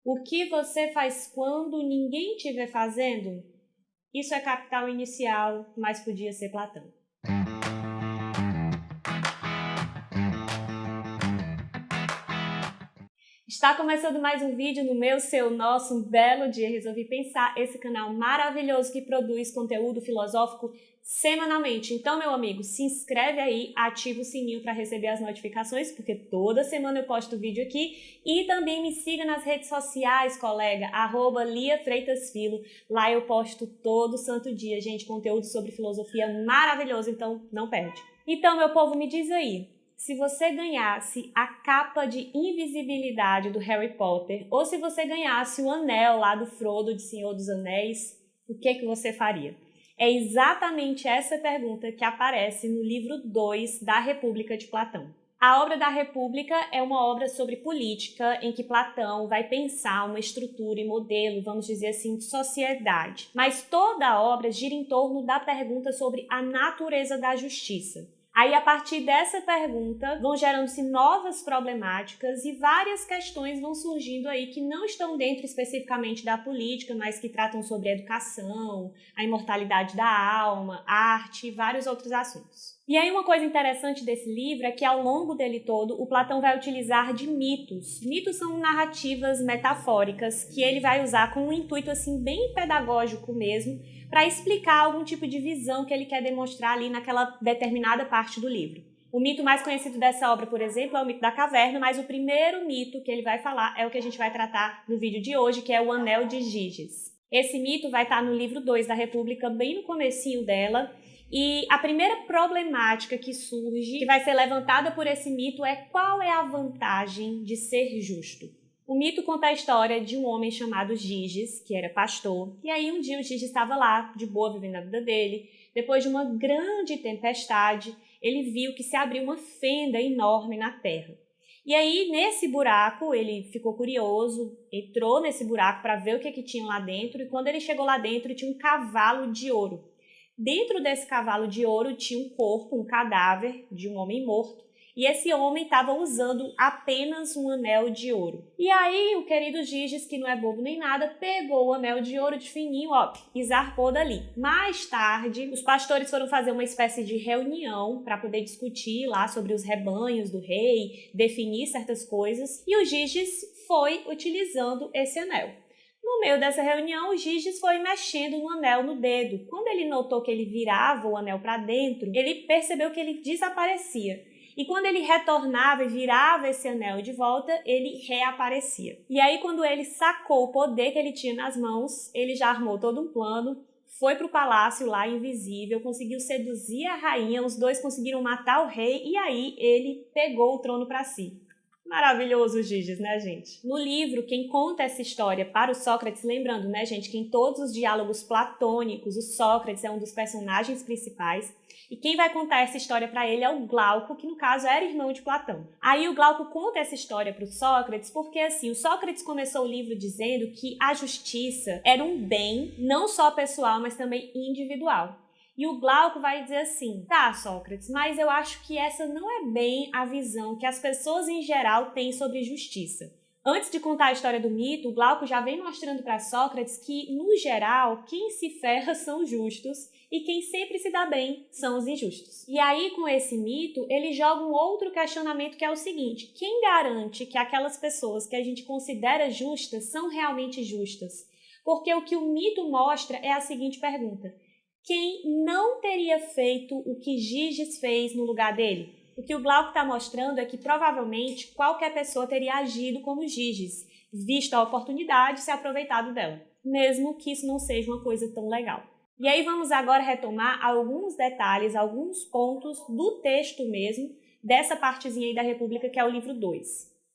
O que você faz quando ninguém te vê fazendo? Isso é Capital Inicial, mas podia ser Platão. Está começando mais um vídeo no meu, seu, nosso, um belo dia. Resolvi pensar esse canal maravilhoso que produz conteúdo filosófico semanalmente. Então, meu amigo, se inscreve aí, ativa o sininho para receber as notificações, porque toda semana eu posto vídeo aqui. E também me siga nas redes sociais, colega, @LiaFreitasFilo. Lá eu posto todo santo dia, gente, conteúdo sobre filosofia maravilhoso, então não perde. Então, meu povo, me diz aí, se você ganhasse a capa de invisibilidade do Harry Potter, ou se você ganhasse o anel lá do Frodo de Senhor dos Anéis, o que você faria? É exatamente essa pergunta que aparece no livro 2 da República de Platão. A obra da República é uma obra sobre política em que Platão vai pensar uma estrutura e modelo, vamos dizer assim, de sociedade. Mas toda a obra gira em torno da pergunta sobre a natureza da justiça. Aí, a partir dessa pergunta, vão gerando-se novas problemáticas e várias questões vão surgindo aí que não estão dentro especificamente da política, mas que tratam sobre a educação, a imortalidade da alma, arte e vários outros assuntos. E aí uma coisa interessante desse livro é que ao longo dele todo, o Platão vai utilizar de mitos. Mitos são narrativas metafóricas que ele vai usar com um intuito assim bem pedagógico mesmo, para explicar algum tipo de visão que ele quer demonstrar ali naquela determinada parte do livro. O mito mais conhecido dessa obra, por exemplo, é o mito da caverna, mas o primeiro mito que ele vai falar é o que a gente vai tratar no vídeo de hoje, que é o Anel de Giges. Esse mito vai estar no livro 2 da República, bem no comecinho dela, e a primeira problemática que surge, que vai ser levantada por esse mito, é qual é a vantagem de ser justo. O mito conta a história de um homem chamado Giges, que era pastor, e aí um dia o Giges estava lá, de boa, vivendo a vida dele. Depois de uma grande tempestade, ele viu que se abriu uma fenda enorme na terra. E aí, nesse buraco, ele ficou curioso, entrou nesse buraco para ver o que tinha lá dentro, e quando ele chegou lá dentro, tinha um cavalo de ouro. Dentro desse cavalo de ouro tinha um corpo, um cadáver de um homem morto, e esse homem estava usando apenas um anel de ouro. E aí o querido Giges, que não é bobo nem nada, pegou o anel de ouro de fininho, ó, e zarpou dali. Mais tarde, os pastores foram fazer uma espécie de reunião para poder discutir lá sobre os rebanhos do rei, definir certas coisas, e o Giges foi utilizando esse anel. No meio dessa reunião, o Giges foi mexendo no anel no dedo. Quando ele notou que ele virava o anel para dentro, ele percebeu que ele desaparecia. E quando ele retornava e virava esse anel de volta, ele reaparecia. E aí, quando ele sacou o poder que ele tinha nas mãos, ele já armou todo um plano, foi para o palácio lá invisível, conseguiu seduzir a rainha, os dois conseguiram matar o rei e aí ele pegou o trono para si. Maravilhoso o Giges, né, gente? No livro, quem conta essa história para o Sócrates, lembrando, né, gente, que em todos os diálogos platônicos, o Sócrates é um dos personagens principais, e quem vai contar essa história para ele é o Glauco, que no caso era irmão de Platão. Aí o Glauco conta essa história para o Sócrates porque, assim, o Sócrates começou o livro dizendo que a justiça era um bem, não só pessoal, mas também individual. E o Glauco vai dizer assim, tá, Sócrates, mas eu acho que essa não é bem a visão que as pessoas em geral têm sobre justiça. Antes de contar a história do mito, o Glauco já vem mostrando para Sócrates que, no geral, quem se ferra são justos e quem sempre se dá bem são os injustos. E aí, com esse mito, ele joga um outro questionamento que é o seguinte, quem garante que aquelas pessoas que a gente considera justas são realmente justas? Porque o que o mito mostra é a seguinte pergunta, quem não teria feito o que Giges fez no lugar dele? O que o Glauco está mostrando é que provavelmente qualquer pessoa teria agido como Giges, visto a oportunidade e se aproveitado dela, mesmo que isso não seja uma coisa tão legal. E aí vamos agora retomar alguns detalhes, alguns pontos do texto mesmo, dessa partezinha aí da República que é o livro 2.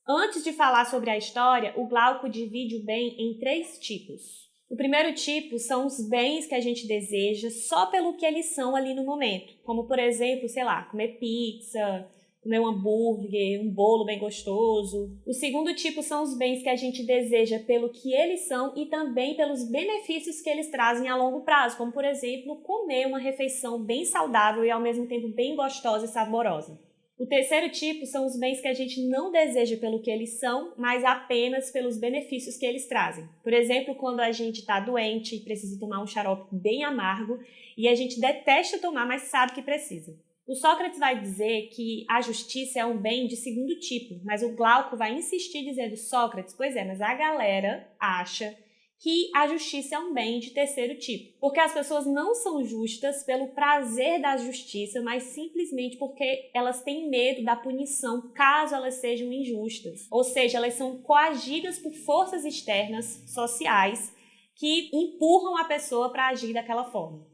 Antes de falar sobre a história, o Glauco divide o bem em 3 tipos. O primeiro tipo são os bens que a gente deseja só pelo que eles são ali no momento, como por exemplo, sei lá, comer pizza, comer um hambúrguer, um bolo bem gostoso. O segundo tipo são os bens que a gente deseja pelo que eles são e também pelos benefícios que eles trazem a longo prazo, como por exemplo, comer uma refeição bem saudável e ao mesmo tempo bem gostosa e saborosa. O terceiro tipo são os bens que a gente não deseja pelo que eles são, mas apenas pelos benefícios que eles trazem. Por exemplo, quando a gente está doente e precisa tomar um xarope bem amargo e a gente detesta tomar, mas sabe que precisa. O Sócrates vai dizer que a justiça é um bem de segundo tipo, mas o Glauco vai insistir dizendo: Sócrates, pois é, mas a galera acha que a justiça é um bem de terceiro tipo, porque as pessoas não são justas pelo prazer da justiça, mas simplesmente porque elas têm medo da punição caso elas sejam injustas. Ou seja, elas são coagidas por forças externas, sociais, que empurram a pessoa para agir daquela forma.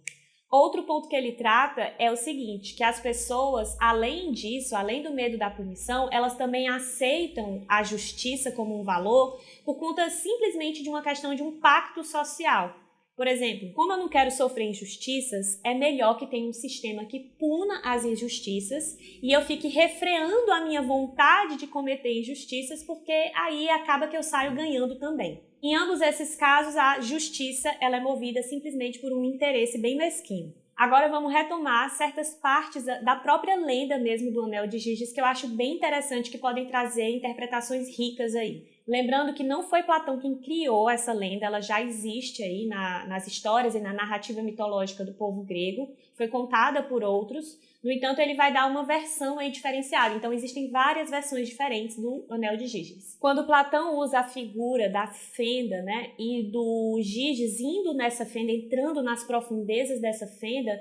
Outro ponto que ele trata é o seguinte, que as pessoas, além disso, além do medo da punição, elas também aceitam a justiça como um valor por conta simplesmente de uma questão de um pacto social. Por exemplo, como eu não quero sofrer injustiças, é melhor que tenha um sistema que puna as injustiças e eu fique refreando a minha vontade de cometer injustiças, porque aí acaba que eu saio ganhando também. Em ambos esses casos, a justiça ela é movida simplesmente por um interesse bem mesquinho. Agora vamos retomar certas partes da própria lenda mesmo do Anel de Giges que eu acho bem interessante, que podem trazer interpretações ricas aí. Lembrando que não foi Platão quem criou essa lenda, ela já existe aí nas histórias e na narrativa mitológica do povo grego, foi contada por outros. No entanto, ele vai dar uma versão aí diferenciada. Então, existem várias versões diferentes do Anel de Giges. Quando Platão usa a figura da fenda, né, e do Giges indo nessa fenda, entrando nas profundezas dessa fenda,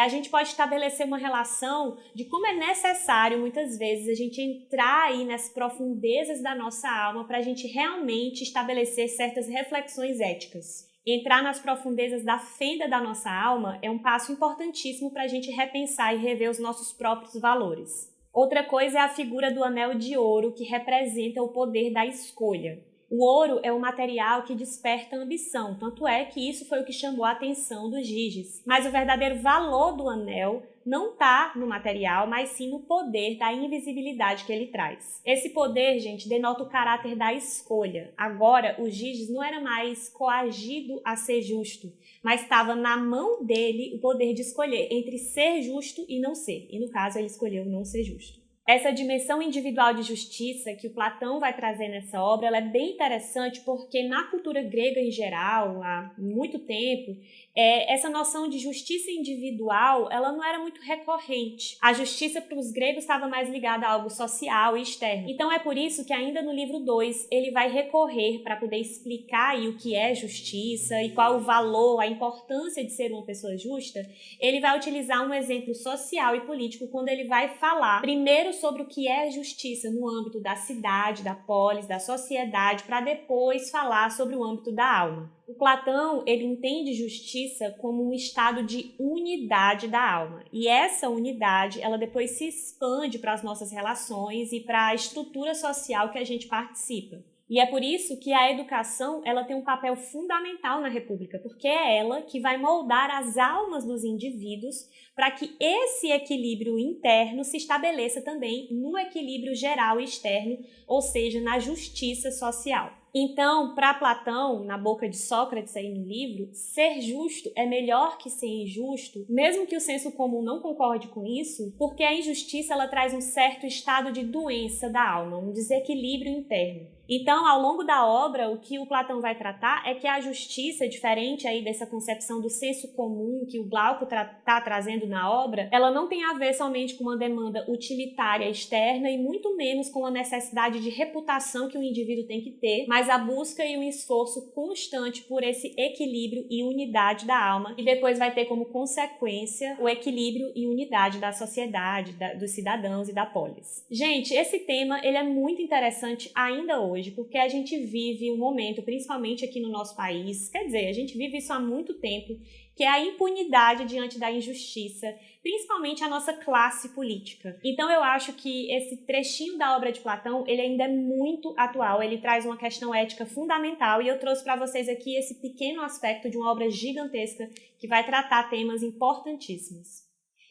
a gente pode estabelecer uma relação de como é necessário, muitas vezes, a gente entrar aí nas profundezas da nossa alma para a gente realmente estabelecer certas reflexões éticas. Entrar nas profundezas da fenda da nossa alma é um passo importantíssimo para a gente repensar e rever os nossos próprios valores. Outra coisa é a figura do anel de ouro, que representa o poder da escolha. O ouro é um material que desperta ambição, tanto é que isso foi o que chamou a atenção dos Giges. Mas o verdadeiro valor do anel não está no material, mas sim no poder da invisibilidade que ele traz. Esse poder, gente, denota o caráter da escolha. Agora, o Giges não era mais coagido a ser justo, mas estava na mão dele o poder de escolher entre ser justo e não ser. E no caso, ele escolheu não ser justo. Essa dimensão individual de justiça que o Platão vai trazer nessa obra, ela é bem interessante porque na cultura grega em geral, há muito tempo, essa noção de justiça individual, ela não era muito recorrente. A justiça para os gregos estava mais ligada a algo social e externo. Então é por isso que ainda no livro 2 ele vai recorrer para poder explicar aí o que é justiça e qual o valor, a importância de ser uma pessoa justa. Ele vai utilizar um exemplo social e político quando ele vai falar primeiro sobre o que é justiça no âmbito da cidade, da polis, da sociedade, para depois falar sobre o âmbito da alma. O Platão, ele entende justiça como um estado de unidade da alma. E essa unidade, ela depois se expande para as nossas relações e para a estrutura social que a gente participa. E é por isso que a educação ela tem um papel fundamental na República, porque é ela que vai moldar as almas dos indivíduos para que esse equilíbrio interno se estabeleça também no equilíbrio geral e externo, ou seja, na justiça social. Então, para Platão, na boca de Sócrates aí no livro, ser justo é melhor que ser injusto, mesmo que o senso comum não concorde com isso, porque a injustiça ela traz um certo estado de doença da alma, um desequilíbrio interno. Então, ao longo da obra, o que o Platão vai tratar é que a justiça, diferente aí dessa concepção do senso comum que o Glauco está trazendo na obra, ela não tem a ver somente com uma demanda utilitária externa e muito menos com a necessidade de reputação que o indivíduo tem que ter, mas a busca e o esforço constante por esse equilíbrio e unidade da alma, e depois vai ter como consequência o equilíbrio e unidade da sociedade, dos cidadãos e da polis. Gente, esse tema ele é muito interessante ainda hoje, porque a gente vive um momento, principalmente aqui no nosso país, quer dizer, a gente vive isso há muito tempo, que é a impunidade diante da injustiça, principalmente a nossa classe política. Então eu acho que esse trechinho da obra de Platão, ele ainda é muito atual, ele traz uma questão ética fundamental e eu trouxe para vocês aqui esse pequeno aspecto de uma obra gigantesca que vai tratar temas importantíssimos.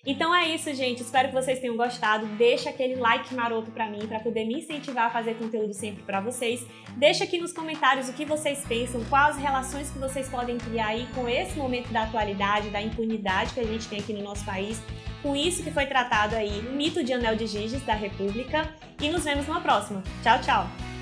Então é isso, gente. Espero que vocês tenham gostado. Deixa aquele like maroto pra mim, pra poder me incentivar a fazer conteúdo sempre pra vocês. Deixa aqui nos comentários o que vocês pensam, quais as relações que vocês podem criar aí com esse momento da atualidade, da impunidade que a gente tem aqui no nosso país, com isso que foi tratado aí no mito de Anel de Giges da República. E nos vemos numa próxima. Tchau, tchau!